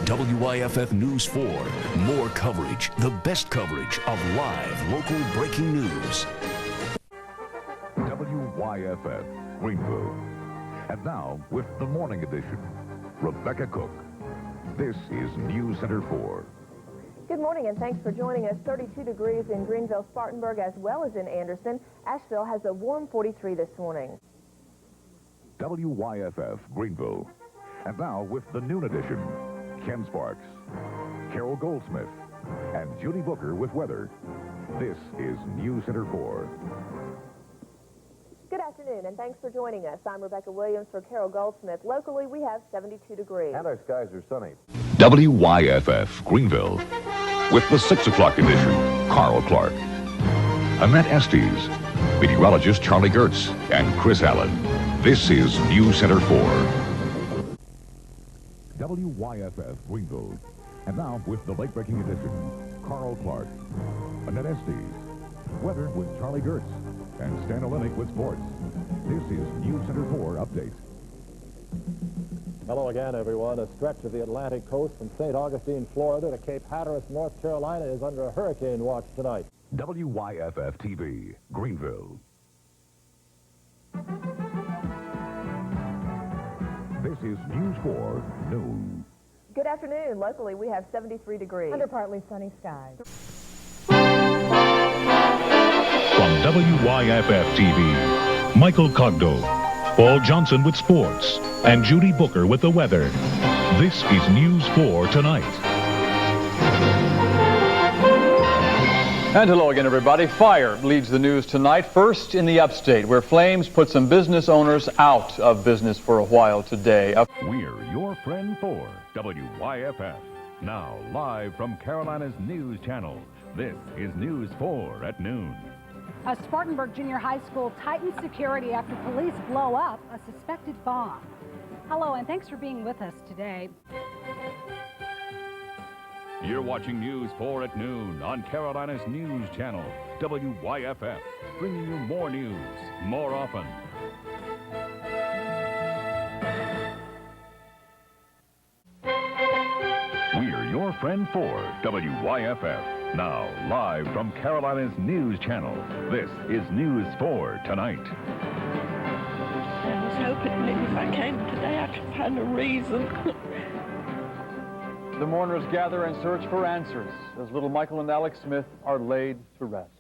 WYFF News 4. More coverage, the best coverage of live local breaking news. WYFF Greenville. And now, with the morning edition, Rebecca Cook. This is NewsCenter 4. Good morning and thanks for joining us. 32 degrees in Greenville, Spartanburg, as well as in Anderson. Asheville has a warm 43 this morning. WYFF Greenville. And now, with the noon edition, Ken Sparks, Carol Goldsmith, and Judy Booker with weather. This is NewsCenter 4. Good afternoon, and thanks for joining us. I'm Rebecca Williams for Carol Goldsmith. Locally, we have 72 degrees. And our skies are sunny. WYFF Greenville. With the 6 o'clock edition, Carl Clark, Annette Estes, meteorologist Charlie Gertz, and Chris Allen. This is NewsCenter 4. WYFF Greenville. And now, with the late-breaking edition, Carl Clark, Annette Estes, weather with Charlie Gertz, and Stan Olenek with sports. This is NewsCenter 4 Update. Hello again, everyone. A stretch of the Atlantic coast from St. Augustine, Florida to Cape Hatteras, North Carolina is under a hurricane watch tonight. WYFF TV, Greenville. This is News 4 Noon. Good afternoon. Locally, we have 73 degrees. Under partly sunny skies. From WYFF TV, Michael Cogdo, Paul Johnson with sports, and Judy Booker with the weather. This is News 4 Tonight. And hello again, everybody. Fire leads the news tonight. First in the upstate, where flames put some business owners out of business for a while today. We're your friend for WYFF. Now, live from Carolina's News Channel, this is News 4 at noon. A Spartanburg Junior High School tightens security after police blow up a suspected bomb. Hello, and thanks for being with us today. You're watching News 4 at noon on Carolina's News Channel, WYFF, bringing you more news, more often. We're your friend for WYFF. Now, live from Carolina's News Channel, this is News 4 Tonight. I was hoping maybe if I came today I could find a reason. The mourners gather and search for answers as little Michael and Alex Smith are laid to rest.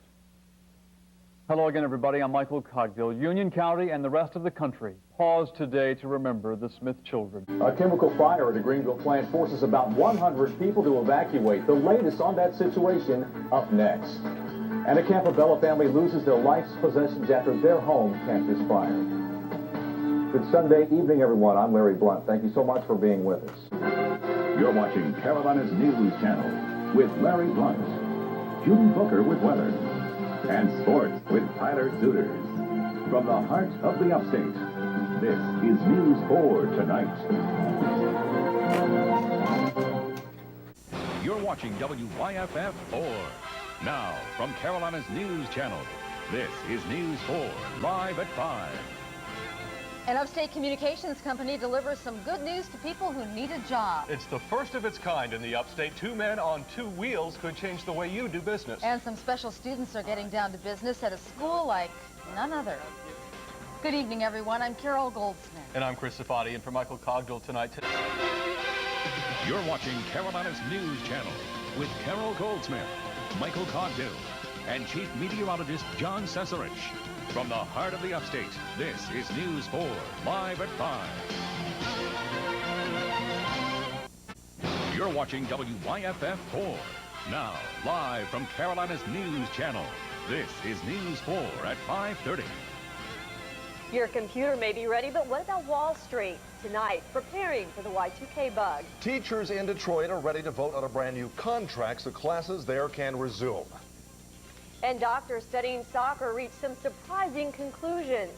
Hello again, everybody. I'm Michael Cogdill. Union County and the rest of the country pause today to remember the Smith children. A chemical fire at a Greenville plant forces about 100 people to evacuate. The latest on that situation up next. And a Campobello family loses their life's possessions after their home catches fire. Good Sunday evening, everyone. I'm Larry Blunt. Thank you so much for being with us. You're watching Carolina's News Channel with Larry Blunt, Judy Booker with weather, and sports with Tyler Suiters. From the heart of the upstate, this is News 4 Tonight. You're watching WYFF 4. Now, from Carolina's News Channel, this is News 4, live at 5. An upstate communications company delivers some good news to people who need a job. It's the first of its kind in the upstate. 2 men on 2 wheels could change the way you do business. And some special students are getting down to business at a school like none other. Good evening, everyone. I'm Carol Goldsmith. And I'm Chris Safati, and for Michael Cogdill tonight. You're watching Carolina's News Channel with Carol Goldsmith, Michael Cogdill, and Chief Meteorologist John Cesarich. From the heart of the upstate, this is News 4, live at 5. You're watching WYFF 4. Now, live from Carolina's News Channel, this is News 4 at 5:30. Your computer may be ready, but what about Wall Street? Tonight, preparing for the Y2K bug. Teachers in Detroit are ready to vote on a brand new contract so classes there can resume. And doctors studying soccer reached some surprising conclusions.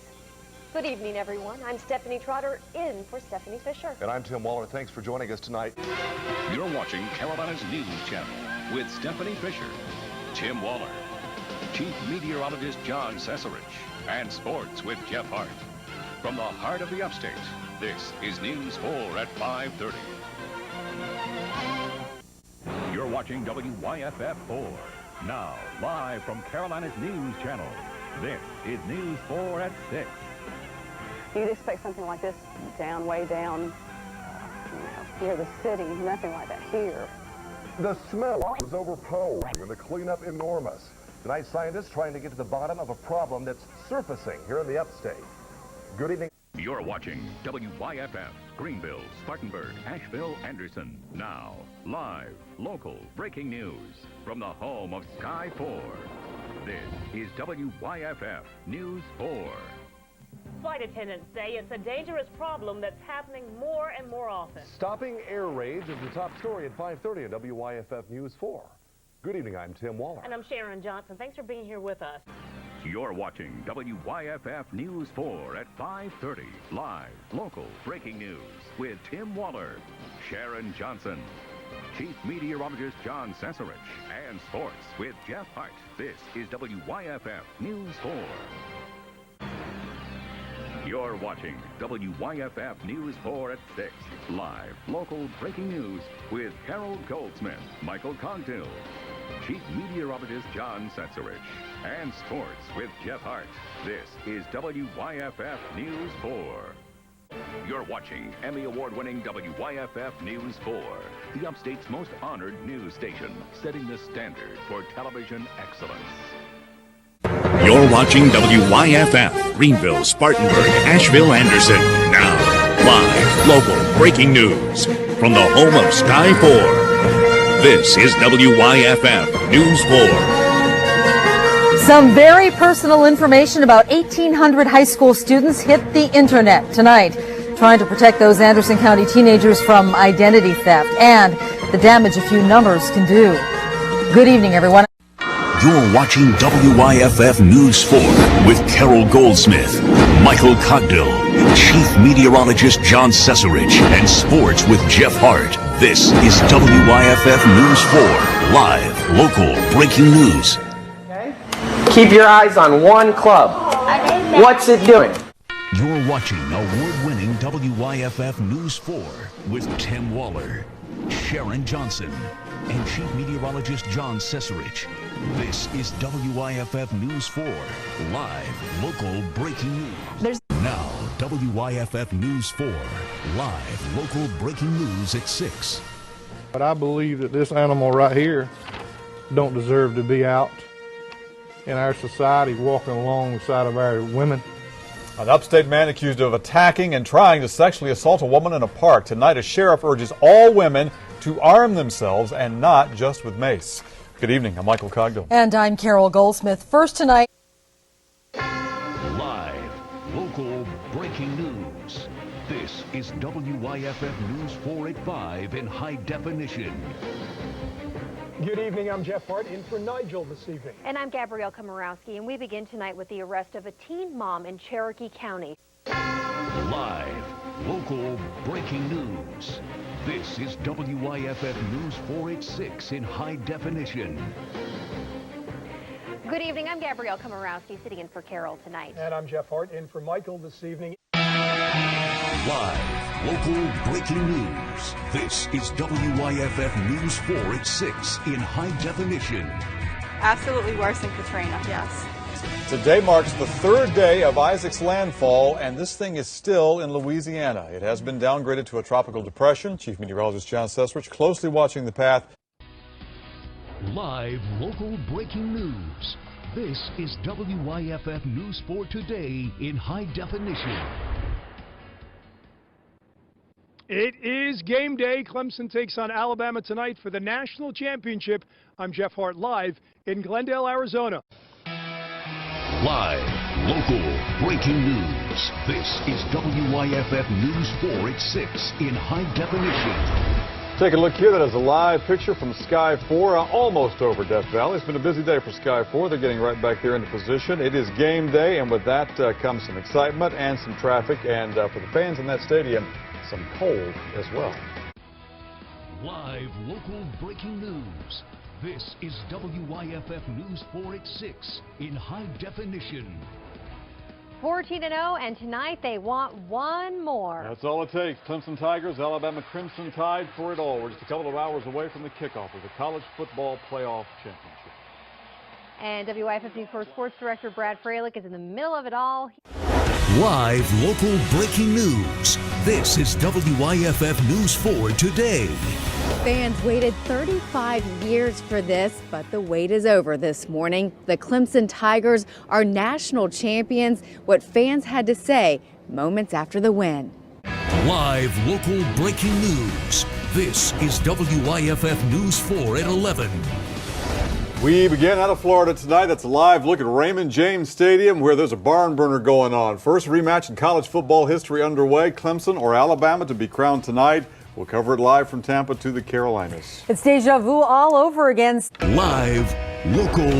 Good evening, everyone. I'm Stephanie Trotter, in for Stephanie Fisher. And I'm Tim Waller. Thanks for joining us tonight. You're watching Carolina's News Channel with Stephanie Fisher, Tim Waller, Chief Meteorologist John Cesarich, and sports with Jeff Hart. From the heart of the upstate, this is News 4 at 5:30. watching WYFF 4. Now, live from Carolina's News Channel, this is News 4 at 6. You'd expect something like this down, way down, near the city. Nothing like that here. The smell was overpowering and the cleanup enormous. Tonight, scientists trying to get to the bottom of a problem that's surfacing here in the upstate. Good evening. You're watching WYFF, Greenville, Spartanburg, Asheville, Anderson. Now, live, local, breaking news from the home of Sky 4. This is WYFF News 4. Flight attendants say it's a dangerous problem that's happening more and more often. Stopping air raids is the top story at 5:30 at WYFF News 4. Good evening, I'm Tim Waller. And I'm Sharon Johnson. Thanks for being here with us. You're watching WYFF News 4 at 5:30. Live, local, breaking news with Tim Waller, Sharon Johnson, Chief Meteorologist John Cesarich, and sports with Jeff Hart. This is WYFF News 4. You're watching WYFF News 4 at 6. Live, local breaking news with Harold Goldsmith, Michael Cogdill, Chief Meteorologist John Cesarich, and sports with Jeff Hart. This is WYFF News 4. You're watching Emmy Award-winning WYFF News 4, the upstate's most honored news station, setting the standard for television excellence. You're watching WYFF, Greenville, Spartanburg, Asheville, Anderson. Now, live, local, breaking news from the home of Sky 4. This is WYFF News 4. Some very personal information about 1,800 high school students hit the internet tonight, trying to protect those Anderson County teenagers from identity theft and the damage a few numbers can do. Good evening, everyone. You're watching WYFF News 4 with Carol Goldsmith, Michael Cogdill, Chief Meteorologist John Cesarich, and sports with Jeff Hart. This is WYFF News 4, live, local, breaking news. Okay. Keep your eyes on one club. What's it doing? You're watching award-winning WYFF News 4 with Tim Waller, Sharon Johnson, and Chief Meteorologist John Cesarich. This is WYFF News 4, live, local, breaking news. Now, WYFF News 4, live, local, breaking news at 6. But I believe that this animal right here don't deserve to be out in our society walking alongside of our women. An upstate man accused of attacking and trying to sexually assault a woman in a park. Tonight, a sheriff urges all women to arm themselves and not just with mace. Good evening. I'm Michael Cogdill. And I'm Carol Goldsmith. First tonight. Live, local, breaking news. This is WYFF News 4 at 5 in high definition. Good evening, I'm Jeff Hart in for Nigel this evening. And I'm Gabrielle Komorowski, and we begin tonight with the arrest of a teen mom in Cherokee County. Live, local, breaking news. This is WYFF News 4 at 6 in high definition. Good evening, I'm Gabrielle Komorowski, sitting in for Carol tonight. And I'm Jeff Hart in for Michael this evening. Live, local, breaking news. This is WYFF News 4 at 6 in high definition. Absolutely worse than Katrina, yes. Today marks the third day of Isaac's landfall, and this thing is still in Louisiana. It has been downgraded to a tropical depression. Chief Meteorologist John Cesarich closely watching the path. Live, local, breaking news. This is WYFF News 4 today in high definition. It is game day. Clemson takes on Alabama tonight for the national championship. I'm Jeff Hart live in Glendale, Arizona. Live, local, breaking news. This is WYFF News 4 at 6 in high definition. Take a look here. That is a live picture from Sky 4, almost over Death Valley. It's been a busy day for Sky 4. They're getting right back there into position. It is game day, and with that comes some excitement and some traffic, and for the fans in that stadium, some cold as well. Live, local, breaking news. This is WYFF News 4 at 6 in high definition. 14-0, and tonight they want one more. That's all it takes. Clemson Tigers, Alabama Crimson Tide for it all. We're just a couple of hours away from the kickoff of the College Football Playoff Championship. And WYFF News 4 Sports Director Brad Freilich is in the middle of it all. Live local breaking news. This is WYFF News 4 Today. Fans waited 35 years for this, but the wait is over this morning. The Clemson Tigers are national champions. What fans had to say moments after the win. Live local breaking news. This is WYFF News 4 at 11. We begin out of Florida tonight. That's a live look at Raymond James Stadium, where there's a barn burner going on. First rematch in college football history underway. Clemson or Alabama to be crowned tonight. We'll cover it live from Tampa to the Carolinas. It's deja vu all over again. Live, local,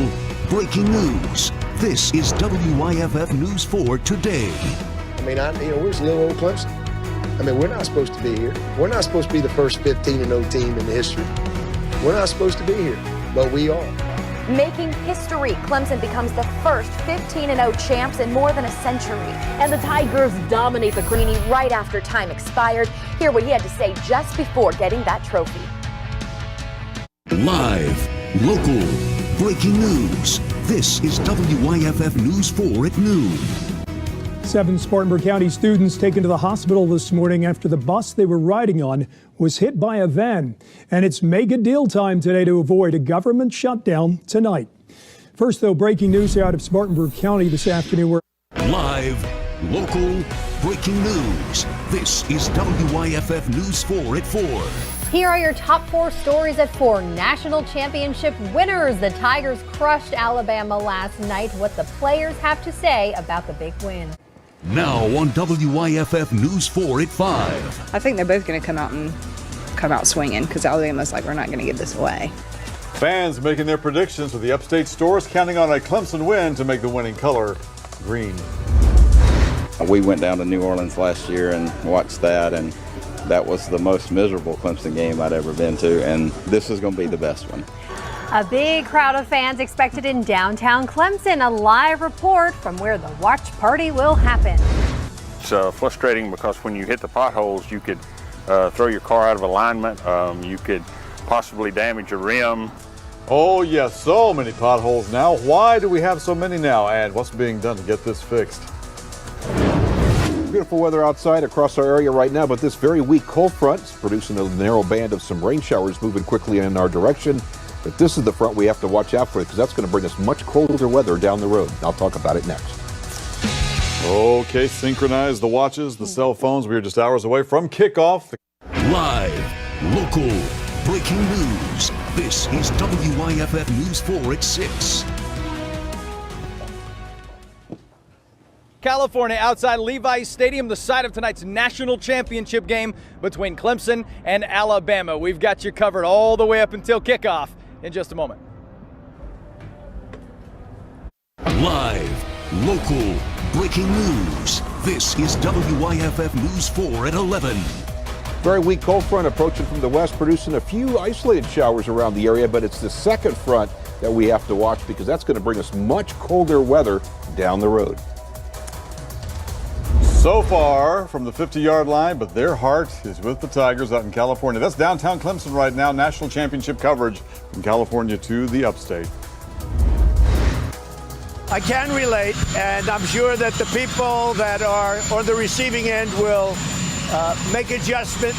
breaking news. This is WYFF News 4 Today. I mean, we're just little old Clemson. I mean, we're not supposed to be here. We're not supposed to be the first 15-0 team in history. We're not supposed to be here, but we are. Making history, Clemson becomes the first 15-0 champs in more than a century. And the Tigers dominate the Greenie right after time expired. Hear what he had to say just before getting that trophy. Live, local, breaking news. This is WYFF News 4 at noon. 7 Spartanburg County students taken to the hospital this morning after the bus they were riding on was hit by a van. And it's mega deal time today to avoid a government shutdown tonight. First, though, breaking news out of Spartanburg County this afternoon. Where live, local, breaking news. This is WYFF News 4 at 4. Here are your top 4 stories at 4. National championship winners. The Tigers crushed Alabama last night. What the players have to say about the big win. Now on WYFF News 4 at 5. I think they're both going to come out swinging because Alabama's like, we're not going to give this away. Fans making their predictions with the upstate stores counting on a Clemson win to make the winning color green. We went down to New Orleans last year and watched that, and that was the most miserable Clemson game I'd ever been to, and this is going to be the best one. A big crowd of fans expected in downtown Clemson. A live report from where the watch party will happen. It's frustrating because when you hit the potholes, you could throw your car out of alignment. You could possibly damage your rim. Oh yes, so many potholes now. Why do we have so many now, and what's being done to get this fixed? Beautiful weather outside across our area right now, but this very weak cold front is producing a narrow band of some rain showers moving quickly in our direction. But this is the front we have to watch out for because that's going to bring us much colder weather down the road. I'll talk about it next. Okay, synchronize the watches, the cell phones. We are just hours away from kickoff. Live, local, breaking news. This is WYFF News 4 at 6. California outside Levi's Stadium, the site of tonight's national championship game between Clemson and Alabama. We've got you covered all the way up until kickoff in just a moment. Live, local, breaking news. This is WYFF News 4 at 11. Very weak cold front approaching from the west, producing a few isolated showers around the area, but it's the second front that we have to watch because that's going to bring us much colder weather down the road. So far from the 50-yard line, but their heart is with the Tigers out in California. That's downtown Clemson right now. National championship coverage from California to the upstate. I can relate, and I'm sure that the people that are on the receiving end will make adjustment.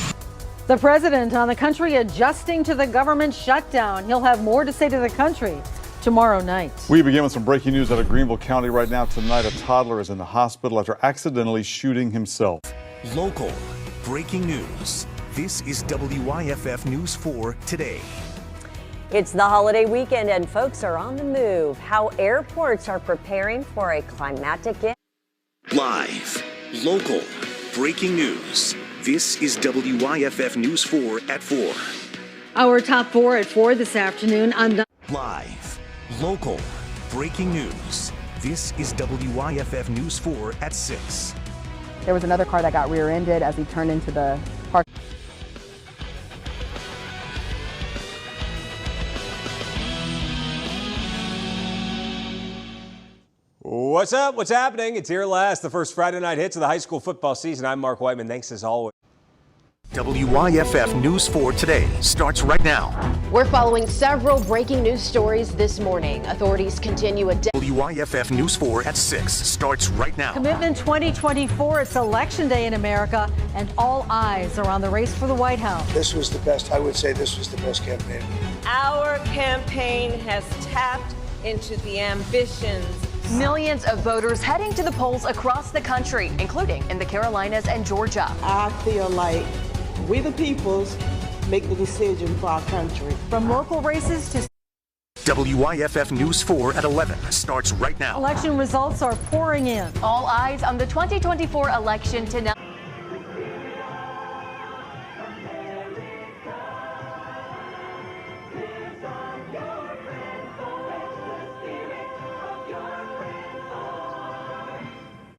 The president on the country adjusting to the government shutdown. He'll have more to say to the country tomorrow night. We begin with some breaking news out of Greenville County right now. Tonight, a toddler is in the hospital after accidentally shooting himself. Local, breaking news. This is WYFF News 4 Today. It's the holiday weekend and folks are on the move. How airports are preparing for a climatic event. Live, local, breaking news. This is WYFF News 4 at 4. Our top 4 at 4 this afternoon on Live, local, breaking news. This is WYFF News 4 at 6. There was another car that got rear-ended as he turned into the park. Well, What's up? What's happening? It's here last, the first Friday night hits of the high school football season. I'm Mark Whiteman. Thanks as always. WYFF News 4 Today starts right now. We're following several breaking news stories this morning. Authorities continue a WYFF News 4 at 6 starts right now. Commitment 2024, it's Election Day in America, and all eyes are on the race for the White House. This was the best, I would say this was the best campaign. Our campaign has tapped into the ambitions. Millions of voters heading to the polls across the country, including in the Carolinas and Georgia. I feel like we the peoples make the decision for our country. From local races to WYFF News 4 at 11 starts right now. election results are pouring in. All eyes on the 2024 election tonight.